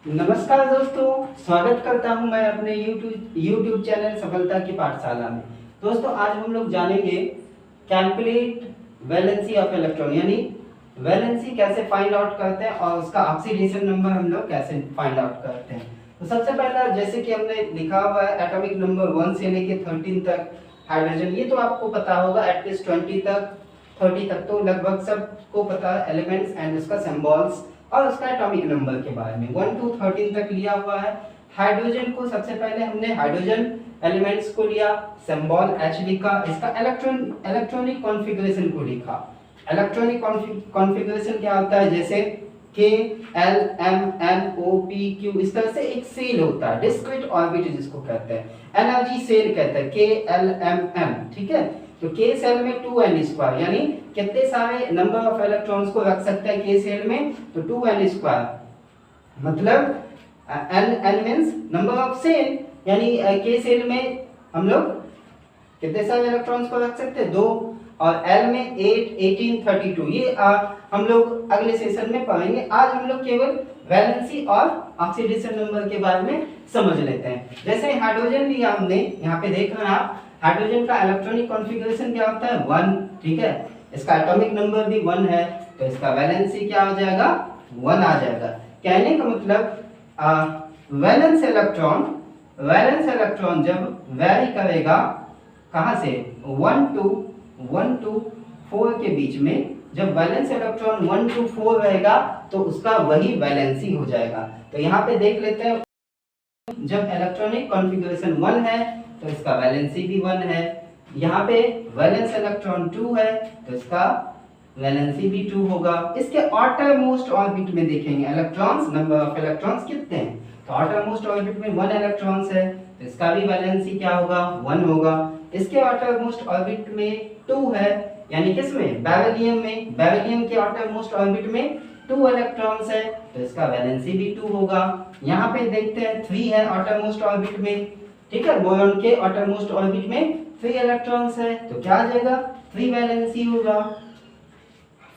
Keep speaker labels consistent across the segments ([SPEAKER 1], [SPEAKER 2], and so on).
[SPEAKER 1] नमस्कार दोस्तों, स्वागत करता हूं मैं अपने YouTube चैनल सफलता की पाठशाला में। दोस्तों आज हम लोग जानेंगे कैलकुलेट वैलेंसी ऑफ इलेक्ट्रॉन, यानी वैलेंसी कैसे फाइंड आउट करते हैं और उसका ऑक्सीडेशन नंबर हम लोग कैसे फाइंड आउट करते हैं। तो सबसे पहला जैसे कि हमने लिखा हुआ है एटॉमिक नंबर 1 से लेके 13 तक हाइड्रोजन, ये तो आपको पता होगा, एटलीस्ट 20 तक 30 तक तो लगभग सबको पता है एलिमेंट्स एंड उसका सिंबल्स और उसका एटॉमिक नंबर के बारे में 1 to 13 तक लिया हुआ है। हाइड्रोजन को सबसे पहले हमने हाइड्रोजन एलिमेंट्स को लिया, सिंबल H लिखा, इसका इलेक्ट्रॉनिक कॉन्फ़िगरेशन को लिखा। इलेक्ट्रॉनिक कॉन्फ़िगरेशन क्या होता है, जैसे K L M N O P Q, इस तरह से एक सेल होता है, डिस्क्रीट ऑर्बिट जिसको कहते हैं, एनर्जी सेल कहते हैं K L M M, ठीक है। तो K सेल में 2n², यानी कितने सारे नंबर ऑफ इलेक्ट्रॉन्स को रख सकते हैं K सेल में, तो 2n², मतलब n means number of cell, यानी K सेल में हम लोग कितने सारे इलेक्ट्रॉन्स को रख सकते हैं, 2, और L में 8, 18, 32, ये हम लोग अगले सेशन में पढ़ेंगे। आज हम लोग केवल वैलेंसी और ऑक्सीडेशन नंबर के बारे में समझ लेते हैं। जैसे हाइड्रोजन लिया हमने, यहाँ पे देख रहे हैं आप, हाइड्रोजन का इलेक्ट्रॉनिक कॉन्फ़िगरेशन क्या होता है, 1, ठीक है। इसका एटॉमिक नंबर भी 1 है, तो इसका वैलेंसी क्या हो जाएगा, 1 आ जाएगा। कहने का मतलब वैलेंस इलेक्ट्रॉन जब वेरी करेगा कहाँ से, 1 to 4 के बीच में, जब वैलेंस इलेक्ट्रॉन 1 to 4 रहेगा तो उसका वही वैलेंसी हो जाएगा। तो यहाँ पे देख लेते हैं, जब इलेक्ट्रॉनिक कॉन्फ़िगरेशन 1 है तो इसका वैलेंसी भी 1 है। यहाँ पे वैलेंस इलेक्ट्रॉन 2 है तो इसका वैलेंसी भी 2 होगा। इसके आउटर मोस्ट ऑर्बिट में देखेंगे इलेक्ट्रॉन्स, नंबर ऑफ इलेक्ट्रॉन्स कितने हैं, तो आउटर मोस्ट ऑर्बिट में 1 इलेक्ट्रॉन्स है तो इसका भी वैलेंसी क्या होगा, 1 होगा। इसके आउटर मोस्ट ऑर्बिट में 2 है, यानी किसमें, बेरिलियम के आउटर मोस्ट ऑर्बिट में 2 इलेक्ट्रॉन्स है तो इसका वैलेंसी भी 2 होगा। यहाँ पे देखते हैं 3 है आउटर मोस्ट ऑर्बिट में, ठीक है, बोरॉन के आउटर मोस्ट ऑर्बिट में 3 इलेक्ट्रॉन्स है तो क्या आ जाएगा, 3 वैलेंसी होगा।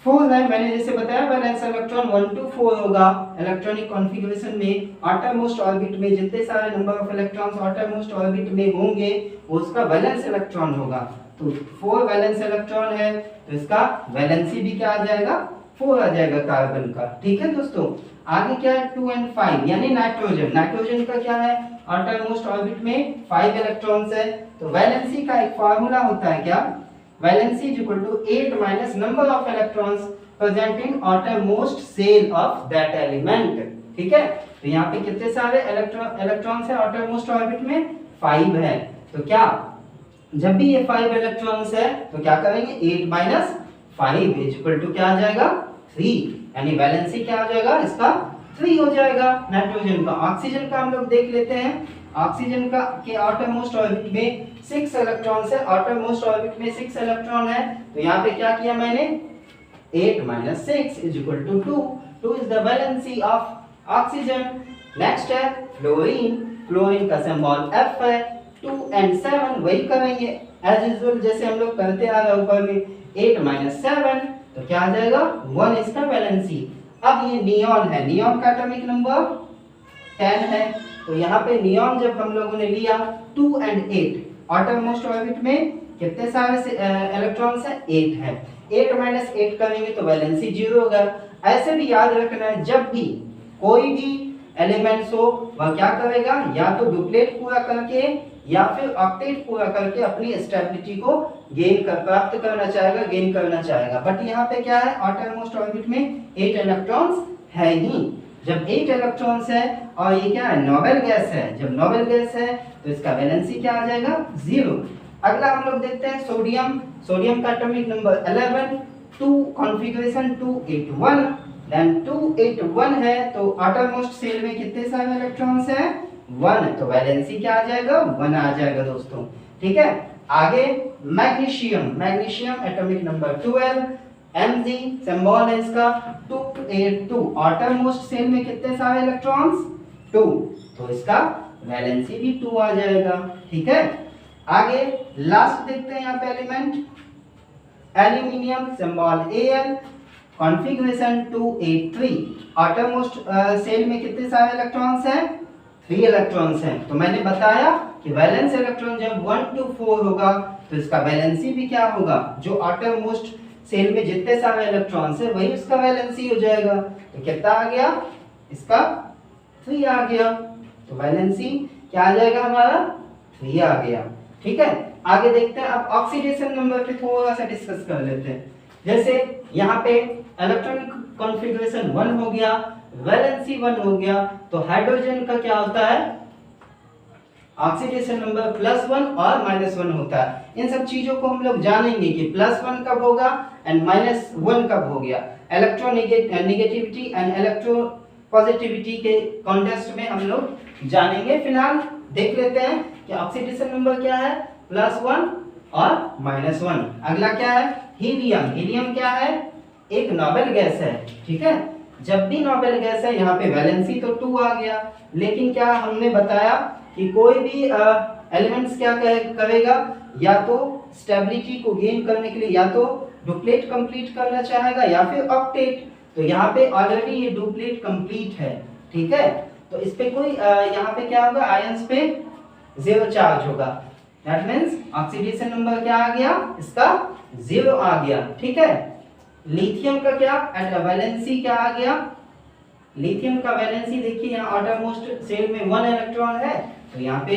[SPEAKER 1] 4 है, मैंने जैसे बताया वैलेंस इलेक्ट्रॉन 1 to 4 होगा। इलेक्ट्रॉनिक कॉन्फ़िगरेशन में आउटर मोस्ट ऑर्बिट में जितने सारे number of electrons outer most orbit में होंगे वो उसका वैलेंस इलेक्ट्रॉन होगा। तो 4 वैलेंस इलेक्ट्रॉन है तो इसका वैलेंसी भी क्या आ जाएगा, 4 आ जाएगा कार्बन का, ठीक है दोस्तों। आगे क्या है, 2 and 5, यानी नाइट्रोजन का क्या है, आउटर मोस्ट ऑर्बिट में 5 इलेक्ट्रॉन्स है तो वैलेंसी का एक फार्मूला होता है क्या, valency is equal to 8 minus number of electrons present in outermost shell of that element, ठीक है। तो यहाँ पे कितने सारे इलेक्ट्रॉन्स है आउटर मोस्ट ऑर्बिट में, 5 है। तो क्या, जब भी ये 5 इलेक्ट्रॉन्स है तो क्या करेंगे, 8 माइनस 5 इज इक्वल टू क्या आ जाएगा, 3, यानी वैलेंसी क्या आ जाएगा इसका, 3 हो जाएगा नाइट्रोजन का। ऑक्सीजन का हम लोग देख लेते हैं, ऑक्सीजन का के आउटर मोस्ट ऑर्बिट में 6 इलेक्ट्रॉन्स है, आउटर मोस्ट ऑर्बिट में 6 इलेक्ट्रॉन है तो यहाँ पे क्या किया मैंने, 8 minus 6 is equal to 2 is the valency of oxygen. Next है फ्लोरीन का सिंबल F है, 2 and 7 वही करेंगे एज यूजुअल जैसे हम लोग करते आ रहे ऊपर में, 8 माइनस 7 तो क्या आ जाएगा, 1 इसका वैलेंसी। अब ये नियॉन है, नियॉन का एटॉमिक नंबर 10 है तो यहाँ पे नियॉन जब हम लोगों ने लिया 2 and 8, आउटर मोस्ट ऑर्बिट में कितने सारे इलेक्ट्रॉन्स है, 8 है, 8 माइनस 8 करेंगे तो वैलेंसी 0 होगा। ऐसे भी याद रखना है, जब भी कोई भी एलिमेंट्स हो वह क्या करेगा, या तो डुप्लेट पूरा करके या फिर ऑक्टेट पूरा करके अपनी स्टेबिलिटी को प्राप्त करना चाहेगा, बट यहाँ पे क्या है, आउटर मोस्ट ऑर्बिट में 8 इलेक्ट्रॉन्स है ही। जब 8 इलेक्ट्रॉन्स है और ये क्या है, नोबेल गैस है, जब नोबेल गैस है तो इसका वैलेंसी क्या आ जाएगा, 0। अगला हम लोग देखते हैं सोडियम का एटॉमिक नंबर 11, 2 कॉन्फ़िगरेशन 281, देन 281 है तो आउटर मोस्ट शेल में कितने सारे इलेक्ट्रॉन्स हैं, 1, तो वैलेंसी क्या आ जाएगा, 1 आ जाएगा दोस्तों, ठीक है। आगे magnesium atomic number 12, Mg symbol है इसका 282, आउटर मोस्ट शेल में कितने सारे इलेक्ट्रॉन्स, 2, तो इसका वैलेंसी भी 2 आ जाएगा, ठीक है। आगे लास्ट देखते हैं यहाँ पे element aluminium symbol Al, configuration 283, outermost cell में कितने सारे इलेक्ट्रॉन्स हैं? 3 इलेक्ट्रॉन्स हैं। तो मैंने बताया कि वैलेंस इलेक्ट्रॉन जब 1 to 4 होगा तो इसका वैलेंसी भी क्या होगा? जो आउटरमोस्ट सेल में जितने सारे इलेक्ट्रॉन्स हैं वही उसका वैलेंसी हो जाएगा। तो कितना आ गया? इसका 3 आ गया। तो वैलेंसी क्या आ जाएगा हमारा? 3 आ गया। ठीक है, आगे देखते हैं। अब ऑक्सीडेशन नंबर पे थोड़ा सा डिस्कस कर लेते हैं। जैसे यहाँ पे इलेक्ट्रॉनिक कॉन्फ़िगरेशन 1 हो गया, वैलेंसी 1 हो गया, तो हाइड्रोजन का क्या होता है? ऑक्सीडेशन नंबर +1 और -1 होता है। इन सब चीजों को हम लोग जानेंगे कि +1 कब होगा एंड -1 कब हो गया। इलेक्ट्रोनेगेटिविटी एंड इलेक्ट्रो पॉजिटिविटी के कॉन्टेक्स्ट में हम लोग जानेंगे। फिलहाल देख लेते हैं कि ऑक्सीडेशन नंबर क्या है? +1 और -1। अगला क्या है? हीलियम। हीलियम क्या है? एक नोबेल गैस है। ठीक है, जब भी नोबेल गैस है यहाँ पे वैलेंसी तो 2 आ गया, लेकिन क्या हमने बताया कि कोई भी एलिमेंट्स क्या करेगा? या तो स्टेबिलिटी को गेन करने के लिए या तो डुप्लेट कंप्लीट करना चाहेगा या फिर ऑक्टेट। तो यहाँ पे ऑलरेडी ये डुप्लेट कंप्लीट है। ठीक है, तो इस पे कोई यहाँ पे क्या होगा? आयंस पे 0 चार्ज होगा। दैट मींस ऑक्सीडेशन नंबर क्या आ गया? इसका 0 आ गया। ठीक है, लिथियम का क्या वैलेंसी क्या आ गया? लिथियम का वैलेंसी देखिए, यहाँ आउटरमोस्ट सेल में 1 इलेक्ट्रॉन है तो यहाँ पे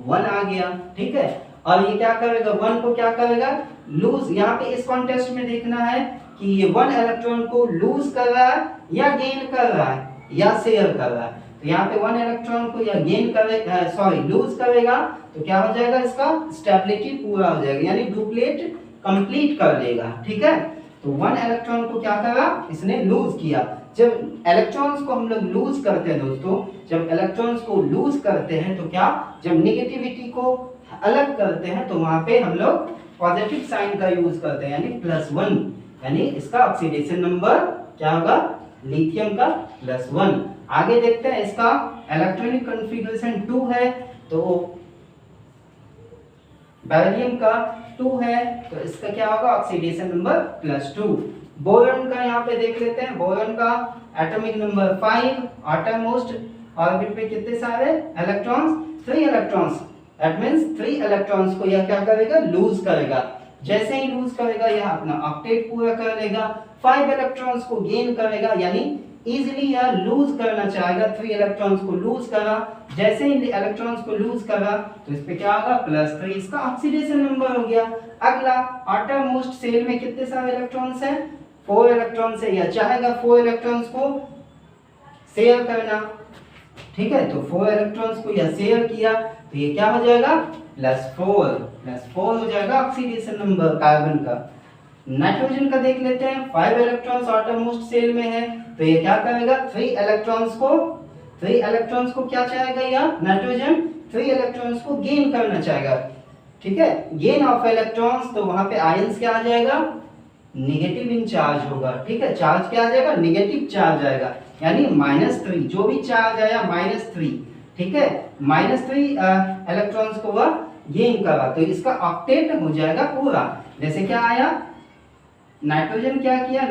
[SPEAKER 1] 1 आ गया। ठीक है, और ये क्या करेगा? 1 को क्या करेगा? लूज। यहाँ पे इस कॉन्टेक्स्ट में देखना है कि ये 1 इलेक्ट्रॉन को लूज कर रहा है या गेन कर रहा है या शेयर कर रहा है। तो यहाँ पे 1 इलेक्ट्रॉन को या गेन करेगा, लूज करेगा तो क्या हो जाएगा? इसका स्टेबिलिटी पूरा हो जाएगा, यानी डुप्लेट कंप्लीट कर लेगा। ठीक है, तो 1 इलेक्ट्रॉन को क्या करा? इसने लूज किया। जब इलेक्ट्रॉन्स को हम लोग लूज करते हैं दोस्तों, जब इलेक्ट्रॉन्स को लूज करते हैं तो क्या, जब नेगेटिविटी को अलग करते हैं तो वहां पे हम लोग पॉजिटिव साइन का यूज करते हैं, यानी +1, यानी इसका ऑक्सीडेशन नंबर क्या होगा? लिथियम का +1। आगे देखते हैं, इसका इलेक्ट्रॉनिक कॉन्फ़िगरेशन 2 है तो बेरिलियम का 2 है तो इसका क्या होगा? Oxidation number +2। बोरॉन का यहाँ पे देख लेते हैं। बोरॉन का एटॉमिक नंबर 5, आउटरमोस्ट ऑर्बिट पे कितने सारे electrons? 3 electrons. That means 3 electrons को यह क्या करेगा? लूज करेगा। जैसे ही लूज करेगा यह अपना ऑक्टेट पूरा कर लेगा। 5 इलेक्ट्रॉन्स को गेन करेगा, यानी इजीली यह लूज करना चाहेगा। 3 इलेक्ट्रॉन्स को लूज करा, जैसे ही इलेक्ट्रॉन्स को लूज करा तो इस पे क्या होगा? +3, इसका ऑक्सीडेशन नंबर हो गया। अगला, आउटरमोस्ट सेल में कितने सारे इलेक्ट्रॉन्स हैं? 4 इलेक्ट्रॉन्स है, या चाहेगा 4 इलेक्ट्रॉन्स को शेयर करना। ठीक है, तो 4 इलेक्ट्रॉन्स को या शेयर किया तो ये क्या हो जाएगा? +4 हो जाएगा ऑक्सीडेशन नंबर कार्बन का। नाइट्रोजन का देख लेते हैं। 5 इलेक्ट्रॉन्स आउटरमोस्ट सेल में है तो ये क्या करेगा? 3 इलेक्ट्रॉन्स को क्या चाहेगा? या नाइट्रोजन 3 इलेक्ट्रॉन्स को गेन करना चाहेगा। ठीक है, गेन ऑफ इलेक्ट्रॉन्स, तो वहां पे आयंस क्या आ जाएगा? नेगेटिव इन चार्ज होगा। ठीक है, चार्ज क्या आ जाएगा? नेगेटिव चार्ज आएगा, यानी -3। जो भी चार्ज आया -3। ठीक है, -3 इलेक्ट्रॉन्स को वह गेन करा तो इसका ऑक्टेट हो जाएगा पूरा। जैसे क्या आया? नाइट्रोजन क्या किया?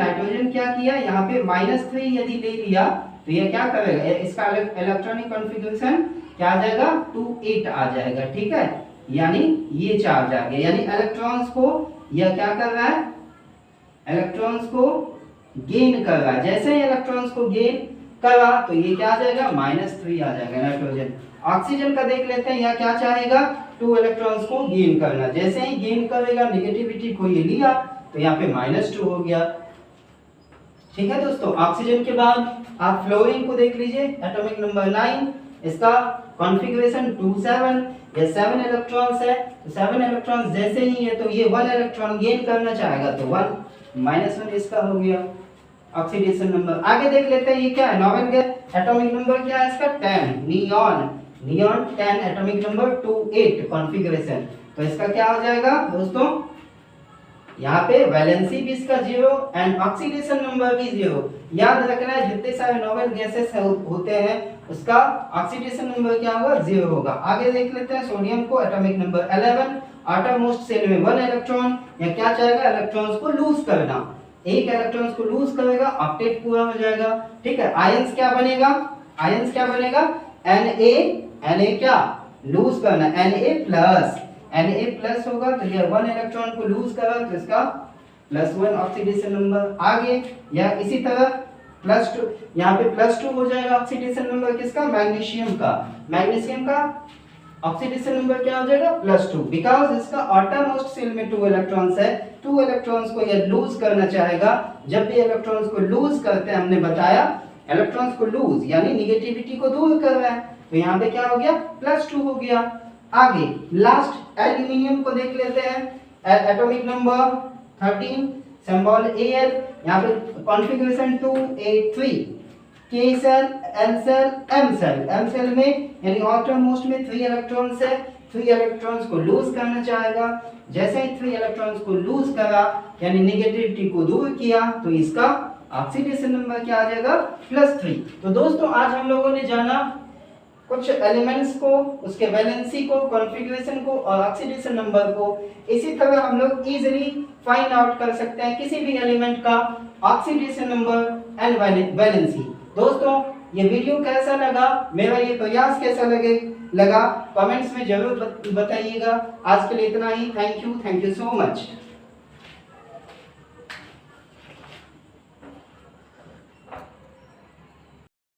[SPEAKER 1] यहाँ पे -3 यदि ले लिया तो ये क्या करेगा? इसका इलेक्ट्रॉनिक कॉन्फ़िगरेशन क्या आ जाएगा? 2-8 आ जाएगा। ठीक है, यानी ये चार्ज आ गया, यानी इलेक्ट्रॉन्स को यह क्या कर रहा है? इलेक्ट्रॉन्स को गेन कर रहा है। जैसे ही इलेक्ट्रॉन्स को गेन करा तो ये क्या आ जाएगा? -3 आ जाएगा नाइट्रोजन। ऑक्सीजन का देख लेते हैं, यह क्या चाहेगा? 2 इलेक्ट्रॉन्स को गेन करना। जैसे ही गेन करेगा, नेगेटिविटी को ये लिया तो यहाँ पे -2 हो गया। ठीक है दोस्तों, ऑक्सीजन के बाद आप फ्लोरीन को देख लीजिए, एटॉमिक नंबर 9, इसका कॉन्फ़िगरेशन 2-7, ये 7 इलेक्ट्रॉन्स है। तो 7 इलेक्ट्रॉन्स जैसे ही है तो ये 1 इलेक्ट्रॉन गेन करना चाहेगा तो 1 -1 इसका हो गया ऑक्सीडेशन नंबर। आगे देख लेते हैं, ये क्या है? Noble gas. एटॉमिक नंबर क्या है इसका? 10, नियॉन 10, एटॉमिक नंबर 28 कॉन्फ़िगरेशन। तो इसका क्या हो जाएगा दोस्तों? यहाँ पे वैलेंसी भी इसका 0 एंड ऑक्सीडेशन नंबर भी 0। याद रखना है, जितने सारे नोबेल गैसेस होते हैं उसका ऑक्सीडेशन नंबर क्या होगा? 0 होगा। आगे देख लेते हैं सोडियम को, एटॉमिक नंबर 11, आउटरमोस्ट सेल में 1 इलेक्ट्रॉन, या क्या चाहेगा? इलेक्ट्रॉन्स को लूज करना। एक इलेक्ट्रॉन्स को लूज करेगा, ऑक्टेट पूरा हो जाएगा। ठीक है, आयंस क्या बनेगा, आयंस क्या बनेगा, Na क्या लूज करना, Na प्लस होगा तो ये 1 इलेक्ट्रॉन को लूज करा तो इसका +1 ऑक्सीडेशन नंबर। आगे या इसी तरह +2, यहाँ पे +2 हो जाएगा ऑक्सीडेशन नंबर किसका, मैग्नीशियम का। मैग्नीशियम का ऑक्सीडेशन नंबर क्या हो जाएगा, +2, बिकॉज इसका आउटरमोस्ट शेल में 2 इलेक्ट्रॉन्स है। 2 इलेक्ट्रॉन्स को ये लूज करना चाहेगा। जब भी इलेक्ट्रॉन्स को लूज करते हैं, हमने बताया इलेक्ट्रॉन्स को लूज यानी निगेटिविटी को दूर कर रहा है, तो यहाँ पे क्या हो गया, +2 हो गया। आगे लास्ट एल्यूमिनियम को देख लेते हैं। एटॉमिक नंबर 13, सिंबल Al, यहाँ पे configuration 2a3, K cell, L cell, M cell. M cell में यानी आउटरमोस्ट में 3 इलेक्ट्रॉन्स है। 3 इलेक्ट्रॉन्स को लूज करना चाहेगा। जैसे ही 3 इलेक्ट्रॉन्स को लूज करा यानी नेगेटिविटी को दूर किया तो इसका ऑक्सीडेशन नंबर क्या आ जाएगा, +3। तो दोस्तों आज हम लोगों ने जाना कुछ एलिमेंट्स को, उसके वैलेंसी को, कॉन्फ़िगरेशन को और ऑक्सीडेशन नंबर को। इसी तरह हम लोग इजीली फाइंड आउट कर सकते हैं किसी भी एलिमेंट का ऑक्सीडेशन नंबर एंड वैलेंसी। दोस्तों ये वीडियो कैसा लगा, मेरा ये प्रयास कैसा लगा कमेंट्स में जरूर बताइएगा। आज के लिए इतना ही। Thank you so much.